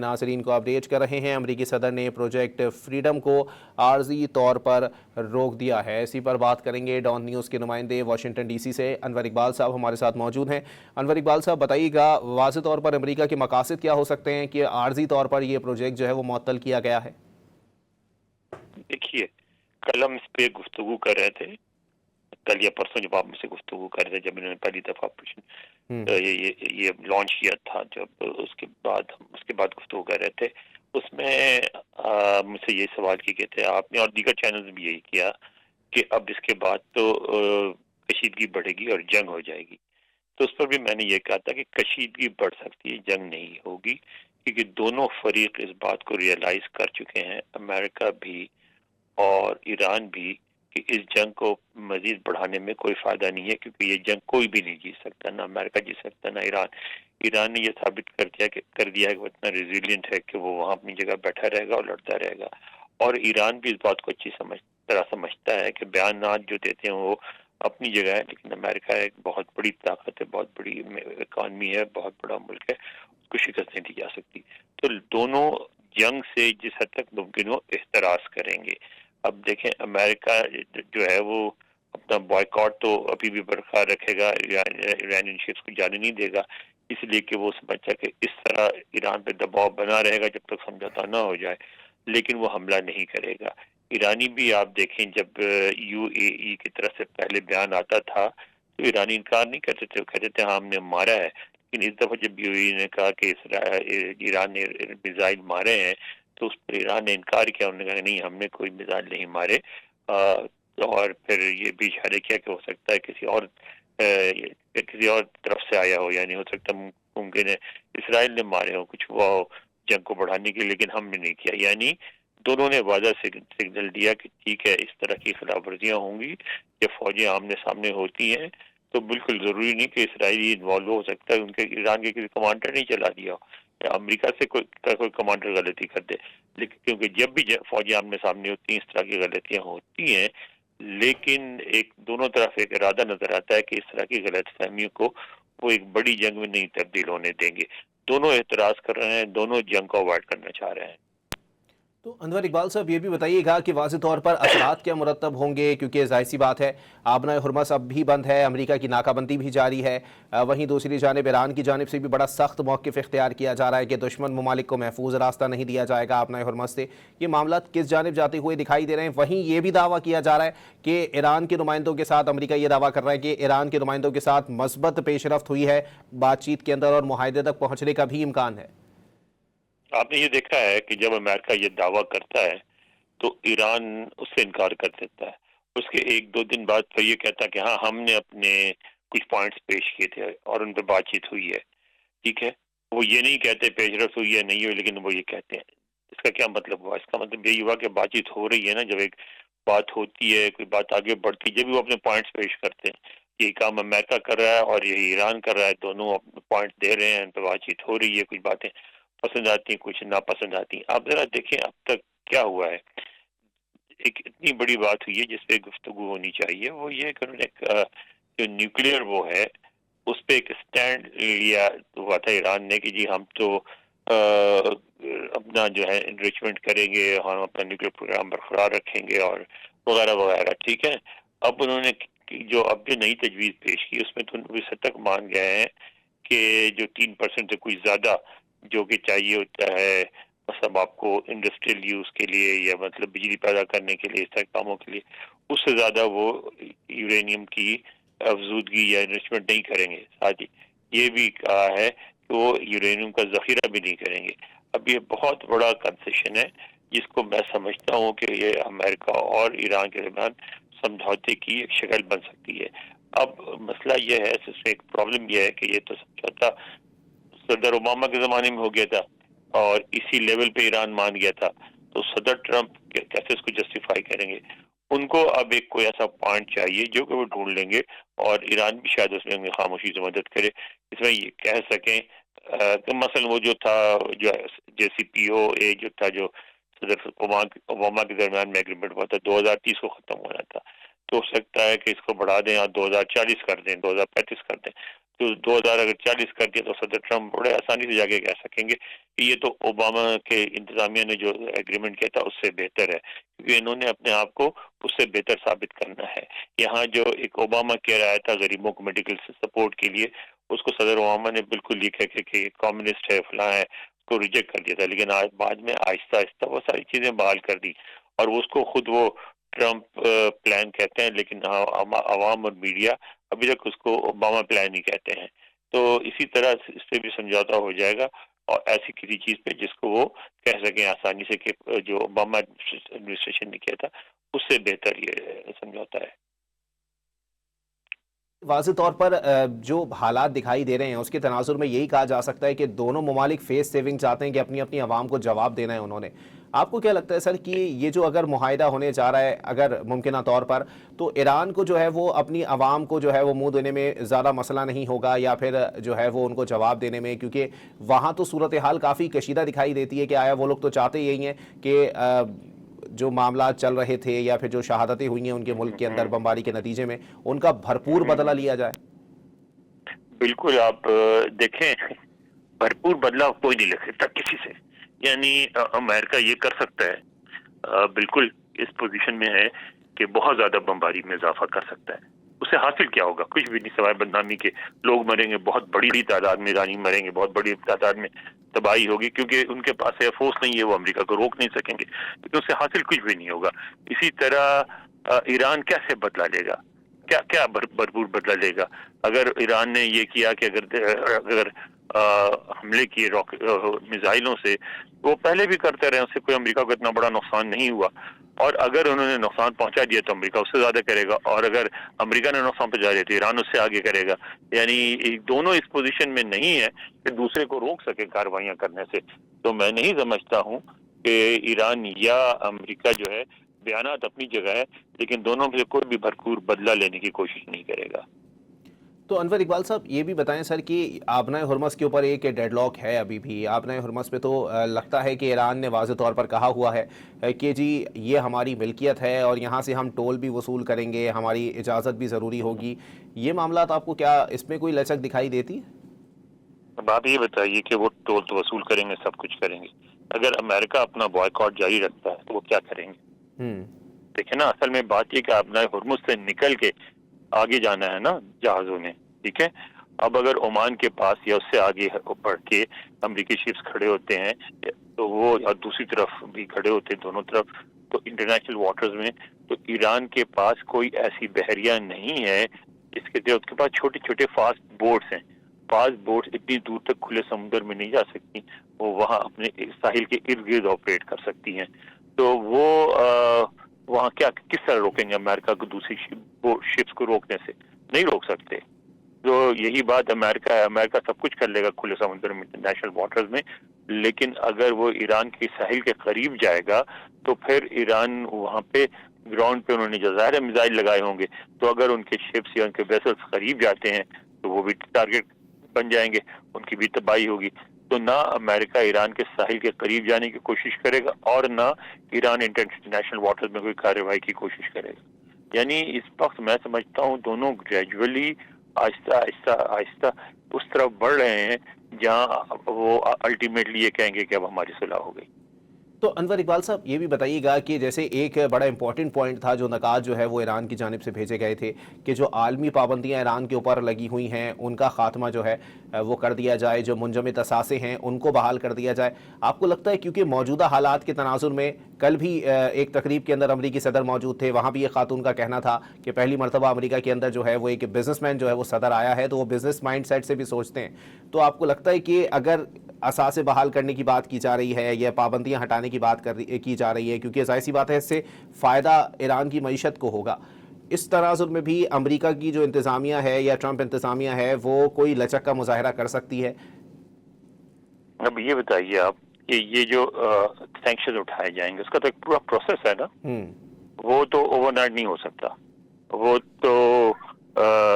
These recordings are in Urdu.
ناظرین کو اپڈیٹ کر رہے ہیں۔ امریکی صدر نے پروجیکٹ فریڈم کو عارضی طور پر روک دیا ہے۔ اسی پر بات کریں گے ڈان نیوز کے نمائندے واشنگٹن ڈی سی سے انور اقبال صاحب ہمارے ساتھ موجود ہیں۔ انور اقبال صاحب بتائیے گا واضح طور پر امریکہ کے مقاصد کیا ہو سکتے ہیں کہ عارضی طور پر یہ پروجیکٹ جو ہے وہ معطل کیا گیا ہے؟ دیکھیے، کل ہم اس پہ گفتگو کر رہے تھے، کل یا پرسوں جب آپ مجھ سے گفتگو کر رہے تھے، جب انہوں نے پہلی دفعہ یہ لانچ کیا تھا، جب اس کے بعد گفتگو کر رہے تھے، اس میں مجھ سے یہ سوال کیے گئے تھے آپ نے، اور دیگر چینلز بھی یہی کیا کہ اب اس کے بعد تو کشیدگی بڑھے گی اور جنگ ہو جائے گی۔ تو اس پر بھی میں نے یہ کہا تھا کہ کشیدگی بڑھ سکتی ہے، جنگ نہیں ہوگی، کیونکہ دونوں فریق اس بات کو ریئلائز کر چکے ہیں، امریکہ بھی اور ایران بھی، کہ اس جنگ کو مزید بڑھانے میں کوئی فائدہ نہیں ہے، کیونکہ یہ جنگ کوئی بھی نہیں جیت سکتا، نہ امریکہ جیت سکتا نہ ایران۔ ایران نے یہ ثابت کر دیا ہے کہ وہ اتنا ریزیلینٹ ہے کہ وہ وہاں اپنی جگہ بیٹھا رہے گا اور لڑتا رہے گا، اور ایران بھی اس بات کو اچھی طرح سمجھتا ہے کہ بیانات جو دیتے ہیں وہ اپنی جگہ ہے، لیکن امریکہ ایک بہت بڑی طاقت ہے، بہت بڑی اکانومی ہے، بہت بڑا ملک ہے، اس کو شکست نہیں دی جا سکتی۔ تو دونوں جنگ سے جس حد تک ممکن ہو احتراز کریں گے۔ اب دیکھیں، امریکہ جو ہے وہ اپنا بائیکاٹ تو ابھی بھی برقرار رکھے گا، ایرانین شپس کو جانے نہیں دے گا، اس لیے کہ وہ سمجھتا ہے کہ اس طرح ایران پہ دباؤ بنا رہے گا جب تک سمجھوتا نہ ہو جائے، لیکن وہ حملہ نہیں کرے گا۔ ایرانی بھی آپ دیکھیں، جب یو اے ای کی طرف سے پہلے بیان آتا تھا تو ایرانی انکار نہیں کرتے تھے، وہ کہتے تھے ہاں ہم نے مارا ہے، لیکن اس دفعہ جب یو اے ای نے کہا کہ ایران نے میزائل مارے ہیں تو اس پر ایران نے انکار کیا، انہوں نے کہا کہ نہیں ہم نے کوئی میزائل نہیں مارے، اور پھر یہ بھی اشارہ کیا کہ ہو سکتا ہے کسی اور طرف سے آیا ہو، یعنی ہو سکتا ممکن ہے اسرائیل نے مارے ہو، کچھ ہوا ہو جنگ کو بڑھانے کے، لیکن ہم نے نہیں کیا۔ یعنی دونوں نے واضح سگنل دیا کہ ٹھیک ہے، اس طرح کی خلاف ورزیاں ہوں گی، جب فوجیں آمنے سامنے ہوتی ہیں تو بالکل ضروری نہیں کہ اسرائیلی انوالو ہو سکتا ہے، ان کے ایران کے کسی کمانڈر نے چلا دیا ہو یا امریکہ سے کوئی کمانڈر غلطی کر دے، لیکن کیونکہ جب بھی فوجیں آمنے سامنے ہوتی ہیں اس طرح کی غلطیاں ہوتی ہیں، لیکن ایک دونوں طرف ایک ارادہ نظر آتا ہے کہ اس طرح کی غلط فہمیوں کو وہ ایک بڑی جنگ میں نہیں تبدیل ہونے دیں گے۔ دونوں اعتراض کر رہے ہیں، دونوں جنگ کو اوائڈ کرنا چاہ رہے ہیں۔ تو انور اقبال صاحب یہ بھی بتائیے گا کہ واضح طور پر اثرات کیا مرتب ہوں گے، کیونکہ ظاہر سی بات ہے آبنائے ہرمز اب بھی بند ہے، امریکہ کی ناکہ بندی بھی جاری ہے، وہیں دوسری جانب ایران کی جانب سے بھی بڑا سخت موقف اختیار کیا جا رہا ہے کہ دشمن ممالک کو محفوظ راستہ نہیں دیا جائے گا آبنائے ہرمز سے۔ یہ معاملات کس جانب جاتے ہوئے دکھائی دے رہے ہیں؟ وہیں یہ بھی دعویٰ کیا جا رہا ہے کہ ایران کے نمائندوں کے ساتھ، امریکہ یہ دعویٰ کر رہا ہے کہ ایران کے نمائندوں کے ساتھ مثبت پیش رفت ہوئی ہے بات چیت کے اندر اور معاہدے تک پہنچنے کا بھی امکان ہے۔ آپ نے یہ دیکھا ہے کہ جب امریکہ یہ دعویٰ کرتا ہے تو ایران اس سے انکار کر دیتا ہے، اس کے ایک دو دن بعد پھر یہ کہتا ہے کہ ہاں ہم نے اپنے کچھ پوائنٹس پیش کیے تھے اور ان پہ بات چیت ہوئی ہے، ٹھیک ہے۔ وہ یہ نہیں کہتے پیش رفت ہوئی ہے نہیں ہوئی، لیکن وہ یہ کہتے ہیں۔ اس کا کیا مطلب ہوا؟ اس کا مطلب یہی ہوا کہ بات چیت ہو رہی ہے نا، جب ایک بات ہوتی ہے، کوئی بات آگے بڑھتی ہے، جب بھی وہ اپنے پوائنٹس پیش کرتے ہیں، یہ کام امریکہ کر رہا ہے اور یہ ایران کر رہا ہے، دونوں اپنے پوائنٹ دے رہے ہیں، ان پہ بات چیت ہو رہی ہے، کچھ باتیں پسند آتی ہیں کچھ ناپسند آتی ہیں۔ آپ ذرا دیکھیں اب تک کیا ہوا ہے۔ ایک اتنی بڑی بات ہوئی ہے جس پہ گفتگو ہونی چاہیے، وہ یہ کہ انہوں نے جو نیوکلیئر وہ ہے اس پہ ایک سٹینڈ لیا ہوا تھا ایران نے کہ جی ہم تو اپنا جو ہے انریچمنٹ کریں گے، ہم اپنا نیوکلیئر پروگرام برقرار رکھیں گے اور وغیرہ وغیرہ، ٹھیک ہے۔ اب انہوں نے جو نئی تجویز پیش کی اس میں تو اس حد تک مان گئے ہیں کہ جو 3% سے کچھ زیادہ جو کہ چاہیے ہوتا ہے مطلب آپ کو انڈسٹریل یوز کے لیے یا مطلب بجلی پیدا کرنے کے لیے، اس طرح کاموں کے لیے، اس سے زیادہ وہ یورینیم کی افزودگی یا انریچمنٹ نہیں کریں گے۔ ساتھ ہی یہ بھی کہا ہے کہ وہ یورینیم کا ذخیرہ بھی نہیں کریں گے۔ اب یہ بہت بڑا کنسیشن ہے جس کو میں سمجھتا ہوں کہ یہ امریکہ اور ایران کے درمیان سمجھوتے کی ایک شکل بن سکتی ہے۔ اب مسئلہ یہ ہے، اس میں ایک پرابلم یہ ہے کہ یہ تو سمجھوتا صدر اوباما کے زمانے میں ہو گیا تھا اور اسی لیول پہ ایران مان گیا تھا، تو صدر ٹرمپ کیسے اس کو جسٹیفائی کریں گے؟ ان کو اب ایک کوئی ایسا پوائنٹ چاہیے جو کہ وہ ڈھونڈ لیں گے، اور ایران بھی شاید اس میں خاموشی سے مدد کرے، اس میں یہ کہہ سکیں کہ مثلا وہ جو تھا جو جے سی پی او اے جو تھا، جو صدر اوباما کے درمیان میں ایگریمنٹ ہوا تھا، 2030 کو ختم ہونا تھا، تو ہو سکتا ہے کہ اس کو بڑھا دیں اور 2040 کر دیں، 2035 کر دیں۔ تو 2040 کر دیا تو صدر ٹرمپ بڑے آسانی سے جا کے کہہ سکیں گے کہ یہ تو اوباما کے انتظامیہ نے جو ایگریمنٹ کیا تھا اس سے بہتر ہے، کیونکہ انہوں نے اپنے آپ کو اس سے بہتر ثابت کرنا ہے۔ یہاں جو ایک اوباما کہہ رہا تھا غریبوں کو میڈیکل سپورٹ کے لیے، اس کو صدر اوباما نے بالکل یہ کہہ کہ یہ کمیونسٹ ہے فلاں ہے، اس کو ریجیکٹ کر دیا تھا، لیکن آج بعد میں آہستہ آہستہ وہ ساری چیزیں بحال کر دی، اور اس کو خود وہ ٹرمپ پلان کہتے ہیں، لیکن عوام اور میڈیا ابھی تک اس کو اوباما پلان ہی کہتے ہیں۔ تو اسی طرح اس سے بھی سمجھوتا ہو جائے گا، اور ایسی کسی چیز پہ جس کو وہ کہہ سکیں آسانی سے کہ جو اوباما ایڈمنسٹریشن نے کیا تھا اس سے بہتر یہ سمجھوتا ہے۔ واضح طور پر جو حالات دکھائی دے رہے ہیں اس کے تناظر میں یہی کہا جا سکتا ہے کہ دونوں ممالک فیس سیونگ چاہتے ہیں کہ اپنی اپنی عوام کو جواب دینا ہے انہوں نے۔ آپ کو کیا لگتا ہے سر کہ یہ جو اگر معاہدہ ہونے جا رہا ہے اگر ممکنہ طور پر، تو ایران کو جو ہے وہ اپنی عوام کو جو ہے وہ منہ دینے میں زیادہ مسئلہ نہیں ہوگا، یا پھر جو ہے وہ ان کو جواب دینے میں، کیونکہ وہاں تو صورتحال کافی کشیدہ دکھائی دیتی ہے کہ آیا وہ لوگ تو چاہتے یہی ہیں کہ جو معاملات چل رہے تھے یا پھر جو شہادتیں ہوئی ہیں ان کے ملک کے اندر بمباری کے نتیجے میں، ان کا بھرپور بدلہ لیا جائے؟ بالکل، آپ دیکھیں بھرپور بدلاؤ کوئی نہیں لے سکتا کسی سے، یعنی امریکہ یہ کر سکتا ہے، بالکل اس پوزیشن میں ہے کہ بہت زیادہ بمباری میں اضافہ کر سکتا ہے۔ اسے حاصل کیا ہوگا؟ کچھ بھی نہیں سوائے بدنامی کے، لوگ مریں گے، بہت بڑی تعداد میں ایرانی مریں گے، بہت بڑی تعداد میں تباہی ہوگی، کیونکہ ان کے پاس ایئر فورس نہیں ہے، وہ امریکہ کو روک نہیں سکیں گے، لیکن اسے حاصل کچھ بھی نہیں ہوگا۔ اسی طرح ایران کیسے بدلہ لے گا؟ کیا بھرپور بدلہ لے گا؟ اگر ایران نے یہ کیا کہ اگر حملے کیے میزائلوں سے، وہ پہلے بھی کرتے رہے، اس سے کوئی امریکہ کو اتنا بڑا نقصان نہیں ہوا، اور اگر انہوں نے نقصان پہنچا دیا تو امریکہ اس سے زیادہ کرے گا، اور اگر امریکہ نے نقصان پہنچا دیا تو ایران اس سے آگے کرے گا۔ یعنی دونوں اس پوزیشن میں نہیں ہے کہ دوسرے کو روک سکے کارروائیاں کرنے سے۔ تو میں نہیں سمجھتا ہوں کہ ایران یا امریکہ جو ہے، بیانات اپنی جگہ ہے، لیکن دونوں میں سے کوئی بھی بھرپور بدلہ لینے کی کوشش نہیں کرے گا۔ تو انور اقبال صاحب یہ بھی بتائیں سر کہ آبنائے ہرمز کے اوپر ایک ڈیڈ لاک ہے ابھی بھی۔ آبنائے ہرمز پہ تو لگتا ہے کہ ایران نے واضح طور پر کہا ہوا ہے کہ جی یہ ہماری ملکیت ہے اور یہاں سے ہم ٹول بھی وصول کریں گے، ہماری اجازت بھی ضروری ہوگی۔ یہ معاملات آپ کو کیا اس میں کوئی لچک دکھائی دیتی ہے؟ اب آپ یہ بتائیے کہ وہ ٹول تو وصول کریں گے، سب کچھ کریں گے، اگر امریکہ اپنا بوائیکاٹ جاری رکھتا ہے تو وہ کیا کریں گے؟ دیکھیں نا، اصل میں بات یہ کہ آبنائے ہرمز سے نکل کے آگے جانا ہے نا جہازوں نے، ٹھیک ہے؟ اب اگر عمان کے پاس یا اس سے آگے بڑھ کے امریکی شپس کھڑے ہوتے ہیں تو وہ، اور دوسری طرف بھی کھڑے ہوتے ہیں دونوں طرف، تو انٹرنیشنل واٹرز میں، تو ایران کے پاس کوئی ایسی بحریہ نہیں ہے اس کے پاس چھوٹے چھوٹے فاسٹ بوٹس ہیں۔ فاسٹ بوٹس اتنی دور تک کھلے سمندر میں نہیں جا سکتی، وہ وہاں اپنے ساحل کے ارد گرد آپریٹ کر سکتی ہیں۔ تو وہ وہاں کس طرح روکیں گے امریکہ کو دوسری شپس کو روکنے سے؟ نہیں روک سکتے۔ تو یہی بات امریکہ ہے، امریکہ سب کچھ کر لے گا کھلے سمندر میں، انٹرنیشنل واٹرز میں، لیکن اگر وہ ایران کے ساحل کے قریب جائے گا تو پھر ایران وہاں پہ گراؤنڈ پہ انہوں نے جو ظاہر میزائل لگائے ہوں گے، تو اگر ان کے شپس یا ان کے ویسلز قریب جاتے ہیں تو وہ بھی ٹارگٹ بن جائیں گے، ان کی بھی تباہی ہوگی۔ تو نہ امریکہ ایران کے ساحل کے قریب جانے کی کوشش کرے گا، اور نہ ایران انٹرنیشنل واٹرز میں کوئی کارروائی کی کوشش کرے گا۔ یعنی اس وقت میں سمجھتا ہوں دونوں گریجولی آہستہ آہستہ آہستہ اس طرف بڑھ رہے ہیں جہاں وہ الٹیمیٹلی یہ کہیں گے کہ اب ہماری صلح ہو گئی۔ تو انور اقبال صاحب یہ بھی بتائیے گا کہ جیسے ایک بڑا امپورٹنٹ پوائنٹ تھا، جو نکات جو ہے وہ ایران کی جانب سے بھیجے گئے تھے کہ جو عالمی پابندیاں ایران کے اوپر لگی ہوئی ہیں ان کا خاتمہ جو ہے وہ کر دیا جائے، جو منجمد اثاثے ہیں ان کو بحال کر دیا جائے۔ آپ کو لگتا ہے کیونکہ موجودہ حالات کے تناظر میں، کل بھی ایک تقریب کے اندر امریکی صدر موجود تھے، وہاں بھی ایک خاتون کا کہنا تھا کہ پہلی مرتبہ امریکہ کے اندر جو ہے وہ ایک بزنس مین جو ہے وہ صدر آیا ہے، تو وہ بزنس مائنڈ سیٹ سے بھی سوچتے ہیں۔ تو آپ کو لگتا ہے کہ اگر اثاثے بحال کرنے کی بات کی جا رہی ہے یا پابندیاں ہٹانے کی بات کی جا رہی ہے، کیونکہ ظاہر سی بات ہے اس سے فائدہ ایران کی معیشت کو ہوگا، اس تناظر میں بھی امریکہ کی جو انتظامیہ ہے یا ٹرمپ انتظامیہ ہے وہ کوئی لچک کا مظاہرہ کر سکتی ہے؟ اب یہ بتائیے آپ کہ یہ جو سینکشن اٹھائے جائیں گے اس کا تو ایک پورا پروسیس ہے نا، وہ تو اوور نائٹ نہیں ہو سکتا۔ وہ تو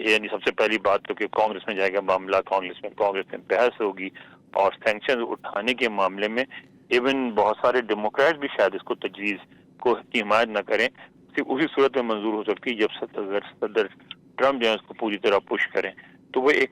یعنی سب سے پہلی بات تو کہ کانگریس میں جائے گا معاملہ، کانگریس میں بحث ہوگی، اور سینکشن اٹھانے کے معاملے میں ایون بہت سارے ڈیموکریٹ بھی شاید اس کو تجویز کو کی حمایت نہ کریں، صرف اسی صورت میں منظور ہو سکتی جب صدر ٹرمپ جو ہے اس کو پوری طرح پش کریں۔ تو وہ ایک